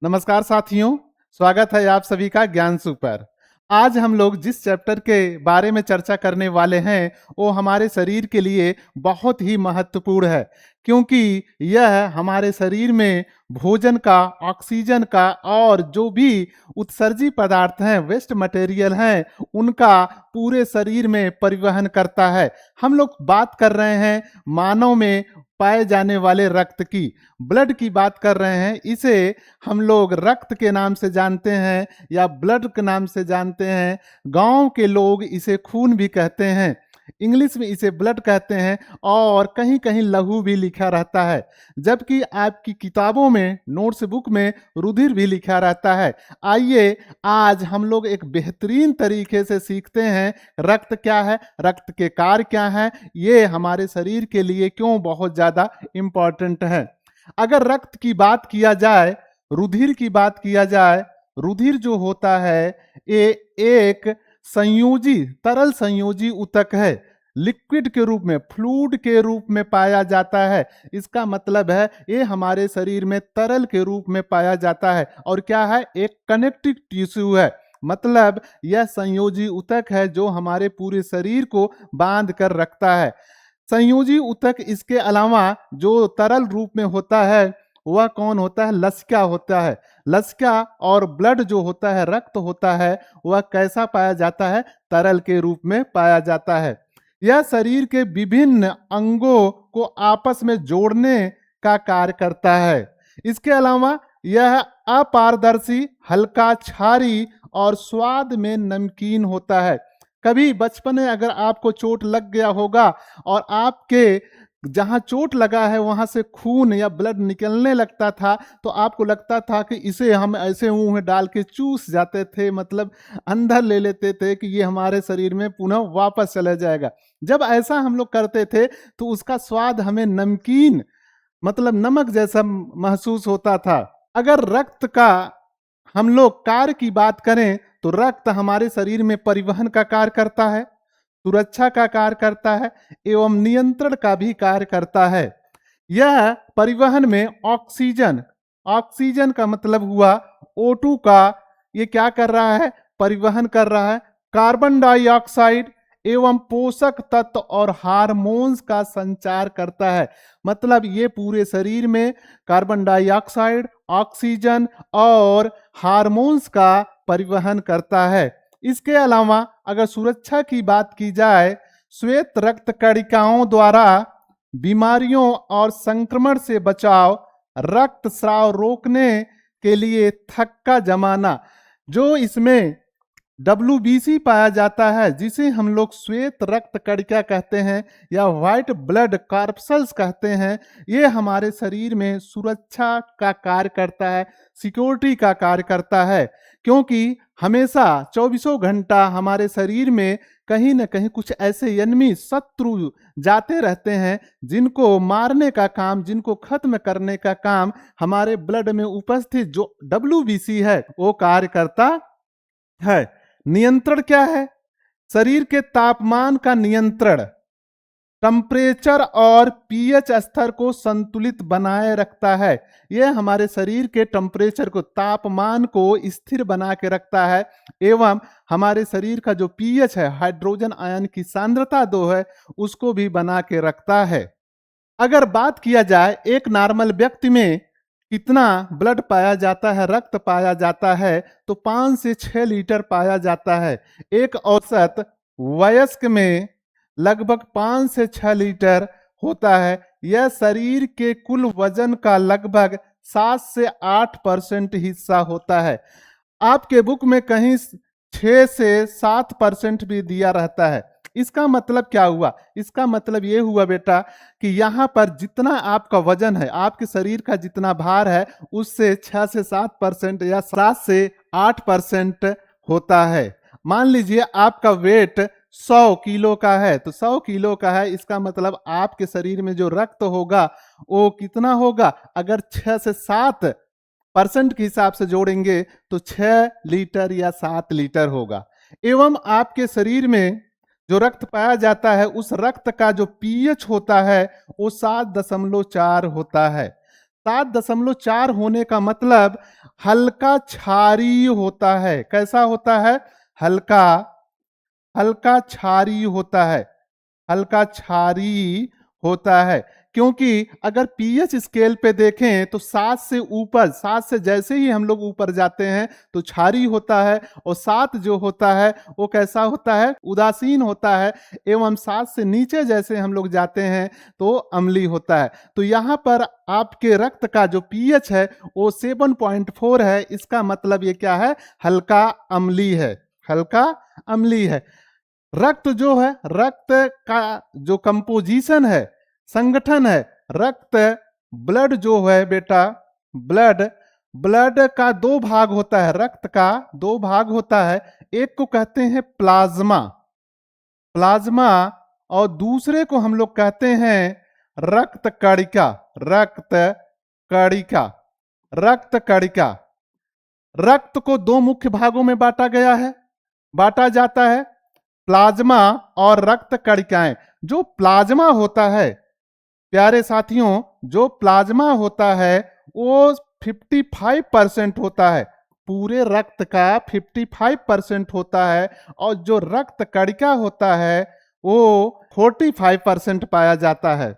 नमस्कार साथियों, स्वागत है आप सभी का ज्ञान सुपर। आज हम लोग जिस चैप्टर के बारे में चर्चा करने वाले हैं वो हमारे शरीर के लिए बहुत ही महत्वपूर्ण है, क्योंकि यह हमारे शरीर में भोजन का, ऑक्सीजन का और जो भी उत्सर्जी पदार्थ हैं, वेस्ट मटेरियल हैं, उनका पूरे शरीर में परिवहन करता है। हम लोग बात कर रहे हैं मानव में पाए जाने वाले रक्त की, ब्लड की बात कर रहे हैं। इसे हम लोग रक्त के नाम से जानते हैं या ब्लड के नाम से जानते हैं। गांव के लोग इसे खून भी कहते हैं, इंग्लिश में इसे ब्लड कहते हैं और कहीं कहीं लहू भी लिखा रहता है, जबकि आपकी किताबों में, नोट्स बुक में रुधिर भी लिखा रहता है। आइए आज हम लोग एक बेहतरीन तरीके से सीखते हैं रक्त क्या है, रक्त के कार्य क्या है, ये हमारे शरीर के लिए क्यों बहुत ज़्यादा इम्पॉर्टेंट है। अगर रक्त की बात किया जाए, रुधिर की बात किया जाए, रुधिर जो होता है ये एक संयोजी, तरल संयोजी ऊतक है। लिक्विड के रूप में, फ्लूइड के रूप में पाया जाता है। इसका मतलब है ये हमारे शरीर में तरल के रूप में पाया जाता है और क्या है, एक कनेक्टिव टिश्यू है। मतलब यह संयोजी ऊतक है जो हमारे पूरे शरीर को बांध कर रखता है। संयोजी ऊतक इसके अलावा जो तरल रूप में होता है वह कौन होता है, लसिका होता है। लसिका और ब्लड जो होता है, रक्त होता है, वह कैसा पाया जाता है, तरल के रूप में पाया जाता है। यह शरीर के विभिन्न अंगों को आपस में जोड़ने का कार्य करता है। इसके अलावा यह अपारदर्शी, हल्का, क्षारी और स्वाद में नमकीन होता है। कभी बचपन में अगर आपको चोट लग गया होगा और आपके जहां चोट लगा है वहां से खून या ब्लड निकलने लगता था, तो आपको लगता था कि इसे हम ऐसे मुंह में डाल के चूस जाते थे, मतलब अंदर ले लेते थे कि ये हमारे शरीर में पुनः वापस चला जाएगा। जब ऐसा हम लोग करते थे तो उसका स्वाद हमें नमकीन, मतलब नमक जैसा महसूस होता था। अगर रक्त का हम लोग कार्य की बात करें तो रक्त हमारे शरीर में परिवहन का कार्य करता है, सुरक्षा का कार्य करता है एवं नियंत्रण का भी कार्य करता है। यह परिवहन में ऑक्सीजन, ऑक्सीजन का मतलब हुआ O2 का, ये क्या कर रहा है, परिवहन कर रहा है। कार्बन डाइऑक्साइड एवं पोषक तत्व और हार्मोन्स का संचार करता है। मतलब ये पूरे शरीर में कार्बन डाइऑक्साइड, ऑक्सीजन और हार्मोन्स का परिवहन करता है। इसके अलावा अगर सुरक्षा की बात की जाए, श्वेत रक्त कणिकाओं द्वारा बीमारियों और संक्रमण से बचाव, रक्तस्राव रोकने के लिए थक्का जमाना, जो इसमें WBC पाया जाता है, जिसे हम लोग श्वेत रक्त कणिका कहते हैं या व्हाइट ब्लड कार्पसल्स कहते हैं। ये हमारे शरीर में सुरक्षा का कार्य करता है, सिक्योरिटी का कार्य करता है, क्योंकि हमेशा 24 घंटा हमारे शरीर में कहीं न कहीं कुछ ऐसे एनिमी, शत्रु जाते रहते हैं जिनको मारने का काम, जिनको खत्म करने का काम हमारे ब्लड में उपस्थित जो WBC है वो कार्य करता है। नियंत्रण क्या है, शरीर के तापमान का नियंत्रण, टेम्परेचर और पीएच स्तर को संतुलित बनाए रखता है। यह हमारे शरीर के टेम्परेचर को, तापमान को स्थिर बना के रखता है एवं हमारे शरीर का जो पीएच है, हाइड्रोजन आयन की सांद्रता दो है, उसको भी बना के रखता है। अगर बात किया जाए एक नॉर्मल व्यक्ति में कितना ब्लड पाया जाता है, रक्त पाया जाता है, तो 5 से 6 लीटर पाया जाता है। एक औसत वयस्क में लगभग 5 से 6 लीटर होता है। यह शरीर के कुल वजन का लगभग 7 से 8% हिस्सा होता है। आपके बुक में कहीं 6 से 7% भी दिया रहता है। इसका मतलब क्या हुआ, इसका मतलब ये हुआ बेटा कि यहाँ पर जितना आपका वजन है, आपके शरीर का जितना भार है, उससे 6 से 7% या 7 से 8% होता है। मान लीजिए आपका वेट 100 किलो का है, तो 100 किलो का है, इसका मतलब आपके शरीर में जो रक्त होगा वो कितना होगा, अगर 6 से 7% के हिसाब से जोड़ेंगे तो 6 लीटर या 7 लीटर होगा। एवं आपके शरीर में जो रक्त पाया जाता है, उस रक्त का जो पीएच होता है वो 7.4 होता है। 7.4 होने का मतलब हल्का क्षारीय होता है। कैसा होता है? हल्का हल्का क्षारीय होता है। हल्का क्षारीय होता है, क्योंकि अगर पीएच स्केल पे देखें तो 7 से ऊपर, 7 से जैसे ही हम लोग ऊपर जाते हैं तो क्षारीय होता है, और 7 जो होता है वो कैसा होता है? उदासीन होता है। एवं 7 से नीचे जैसे हम लोग जाते हैं तो अम्लीय होता है। तो यहाँ पर आपके रक्त का जो पीएच है वो 7.4 है। इसका मतलब ये क्या है? हल्का अम्लीय है। हल्का अम्लीय है। रक्त जो है, रक्त का जो कंपोजिशन है, संगठन है, रक्त ब्लड जो है बेटा, ब्लड ब्लड का दो भाग होता है। रक्त का दो भाग होता है। एक को कहते हैं प्लाज्मा, प्लाज्मा, और दूसरे को हम लोग कहते हैं रक्त कणिका। रक्त कणिका, रक्त कणिका। रक्त को दो मुख्य भागों में बांटा जाता है, प्लाज्मा और रक्त कणिकाएं। जो प्लाज्मा होता है प्यारे साथियों, जो प्लाज्मा होता है वो 55% होता है। पूरे रक्त का 55% होता है, और जो रक्त कणिका होता है वो 45% पाया जाता है।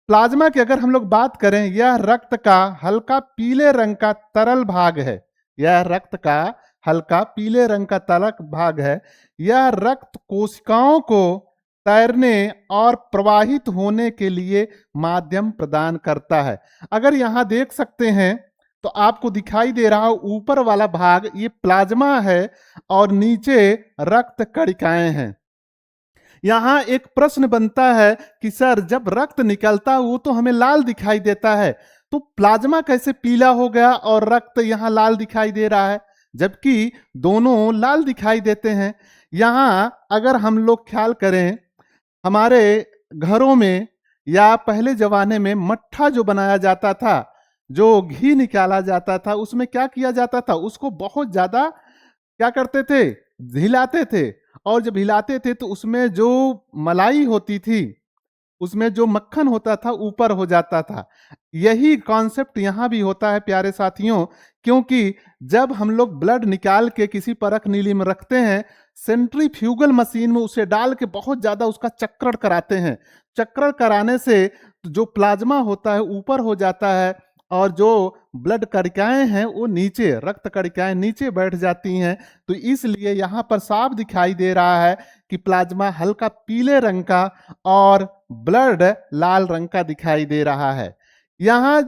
प्लाज्मा की अगर हम लोग बात करें, यह रक्त का हल्का पीले रंग का तरल भाग है। यह रक्त का हल्का पीले रंग का तरल भाग है। यह रक्त कोशिकाओं को तैरने और प्रवाहित होने के लिए माध्यम प्रदान करता है। अगर यहां देख सकते हैं तो आपको दिखाई दे रहा ऊपर वाला भाग ये प्लाज्मा है और नीचे रक्त कणिकाएं हैं। यहां एक प्रश्न बनता है कि सर जब रक्त निकलता है वो तो हमें लाल दिखाई देता है, तो प्लाज्मा कैसे पीला हो गया और रक्त यहां लाल दिखाई दे रहा है, जबकि दोनों लाल दिखाई देते हैं। यहां अगर हम लोग ख्याल करें, हमारे घरों में या पहले जमाने में मट्ठा जो बनाया जाता था, जो घी निकाला जाता था, उसमें क्या किया जाता था? उसको बहुत ज्यादा क्या करते थे? हिलाते थे। और जब हिलाते थे तो उसमें जो मलाई होती थी, उसमें जो मक्खन होता था ऊपर हो जाता था। यही कॉन्सेप्ट यहां भी होता है प्यारे साथियों, क्योंकि जब हम लोग ब्लड निकाल के किसी परख नीली में रखते हैं, सेंट्रीफ्यूगल मशीन में उसे डाल के बहुत ज्यादा उसका चक्रण कराते हैं। चक्रण कराने से जो प्लाज्मा होता है ऊपर हो जाता है, और जो ब्लड कणिकाएं हैं वो नीचे, रक्त कणिकाएं नीचे बैठ जाती हैं। तो इसलिए यहां पर साफ दिखाई दे रहा है कि प्लाज्मा हल्का पीले रंग का और ब्लड लाल रंग का दिखाई दे रहा है। यहां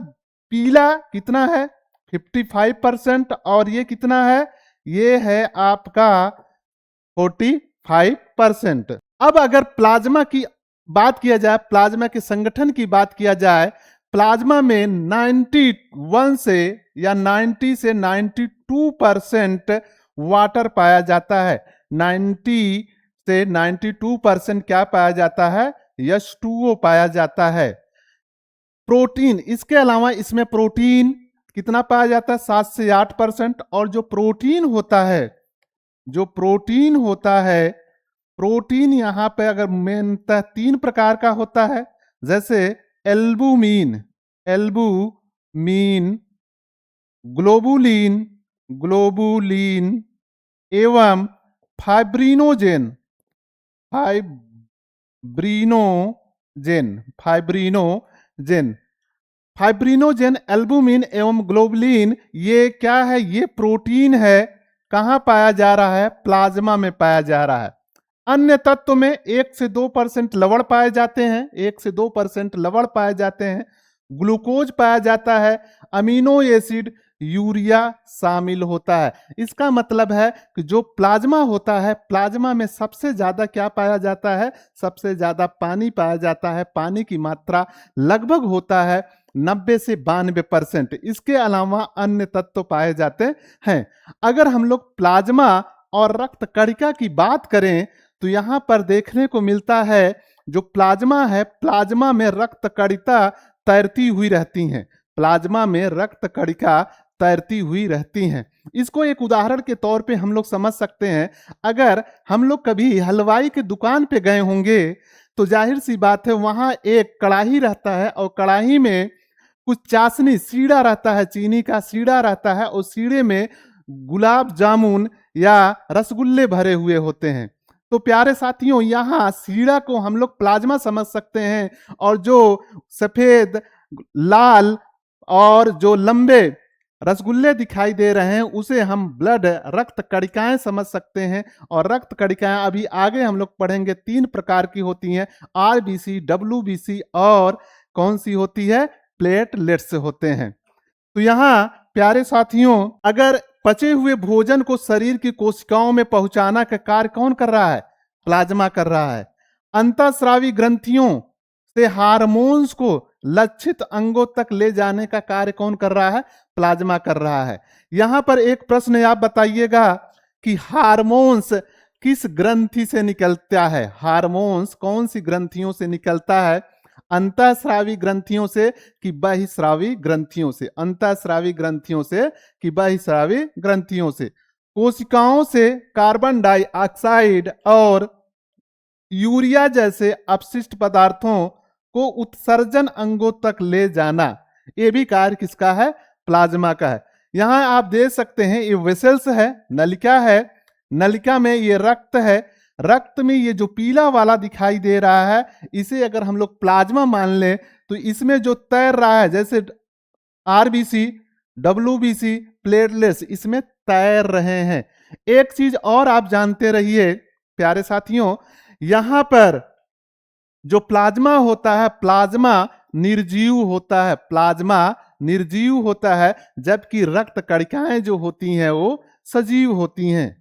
पीला कितना है? 55%। और ये कितना है? ये है आपका 45%। अब अगर प्लाज्मा की बात किया जाए, प्लाज्मा के संगठन की बात किया जाए, प्लाज्मा में 91 से या 90 से 92% वाटर पाया जाता है। 90 से 92% क्या पाया जाता है? H2O पाया जाता है। प्रोटीन, इसके अलावा इसमें प्रोटीन कितना पाया जाता है? 7 से 8%। और जो प्रोटीन होता है, जो प्रोटीन होता है, प्रोटीन यहां पे अगर मेनतः 3 प्रकार का होता है, जैसे एल्बुमिन, एल्बुमिन, ग्लोबुलिन, ग्लोबुलिन, एवं fibrinogen, fibrinogen, fibrinogen. Fibrinogen, albumin एवं ग्लोबुलिन, ये क्या है? ये प्रोटीन है। कहां पाया जा रहा है? प्लाज्मा में पाया जा रहा है। अन्य तत्व में 1 से 2% लवण पाए जाते हैं, 1 से 2% लवण पाए जाते हैं, ग्लूकोज पाया जाता है, अमीनो एसिड, यूरिया शामिल होता है। इसका मतलब है कि जो प्लाज्मा होता है, प्लाज्मा में सबसे ज्यादा क्या पाया जाता है? सबसे ज्यादा पानी पाया जाता है। पानी की मात्रा लगभग होता है 90 से 92%। इसके अलावा अन्य तत्व पाए जाते हैं। अगर हम लोग प्लाज्मा और रक्त कणिका की बात करें तो यहां पर देखने को मिलता है, जो प्लाज्मा है, प्लाज्मा में रक्त कणिका तैरती हुई रहती हैं। प्लाज्मा में रक्त कणिका तैरती हुई रहती हैं। इसको एक उदाहरण के तौर पे हम लोग समझ सकते हैं। अगर हम लोग कभी हलवाई की दुकान पे गए होंगे तो जाहिर सी बात है वहां एक कड़ाही रहता है, और कड़ाही में कुछ चाशनी सीढ़ा रहता है, चीनी का सीढ़ा रहता है, उस सीढ़े में गुलाब जामुन या रसगुल्ले भरे हुए होते हैं। तो प्यारे साथियों, यहाँ सीढ़ा को हम लोग प्लाज्मा समझ सकते हैं, और जो सफेद, लाल और जो लंबे रसगुल्ले दिखाई दे रहे हैं उसे हम ब्लड, रक्त कणिकाएं समझ सकते हैं। और रक्त कणिकाएं अभी आगे हम लोग पढ़ेंगे, 3 प्रकार की होती हैं, आरबीसी, डब्ल्यूबीसी और कौन सी होती है, प्लेटलेट्स होते हैं। तो यहाँ प्यारे साथियों, अगर पचे हुए भोजन को शरीर की कोशिकाओं में पहुंचाना का कार्य कौन कर रहा है, प्लाज्मा कर रहा है। अंतःस्रावी ग्रंथियों से हार्मोन्स को लक्षित अंगों तक ले जाने का कार्य कौन कर रहा है, प्लाज्मा कर रहा है। यहां पर एक प्रश्न आप बताइएगा कि हार्मोन्स किस ग्रंथि से निकलता है, हार्मोन्स कौन सी ग्रंथियों से निकलता है, अंतःस्रावी ग्रंथियों से कि बहिस्रावी ग्रंथियों से, अंतःस्रावी ग्रंथियों से कि बहिस्रावी ग्रंथियों से। कोशिकाओं से कार्बन डाइऑक्साइड और यूरिया जैसे अपशिष्ट पदार्थों को उत्सर्जन अंगों तक ले जाना, ये भी कार्य किसका है, प्लाज्मा का है। यहां आप देख सकते हैं ये वेसल्स है, नलिका है, नलिका में ये रक्त है, रक्त में ये जो पीला वाला दिखाई दे रहा है, इसे अगर हम लोग प्लाज्मा मान लें तो इसमें जो तैर रहा है, जैसे आरबीसी, डब्ल्यूबीसी, प्लेटलेट्स इसमें तैर रहे हैं। एक चीज और आप जानते रहिए प्यारे साथियों, यहां पर जो प्लाज्मा होता है, प्लाज्मा निर्जीव होता है, प्लाज्मा निर्जीव होता है, जबकि रक्त कणिकाएं जो होती हैं वो सजीव होती हैं।